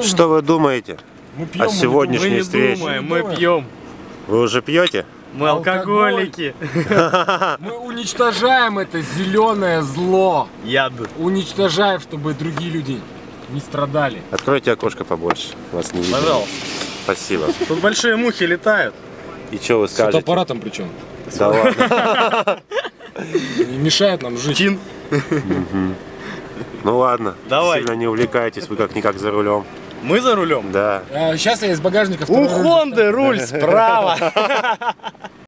Что вы думаете о сегодняшней встрече? Мы пьем. Вы уже пьете? Мы алкоголики. Мы уничтожаем это зеленое зло. Яд. Уничтожаем, чтобы другие люди не страдали. Откройте окошко побольше. Вас не видно. Пожалуйста. Спасибо. Тут большие мухи летают. И что вы С скажете? фотоаппаратом причем. Да ладно. Не мешает нам жить. Чин. Ну ладно. Давай. Сильно не увлекайтесь, вы как-никак за рулем. Мы за рулем? Да. Сейчас я из багажника... У Хонды руль справа.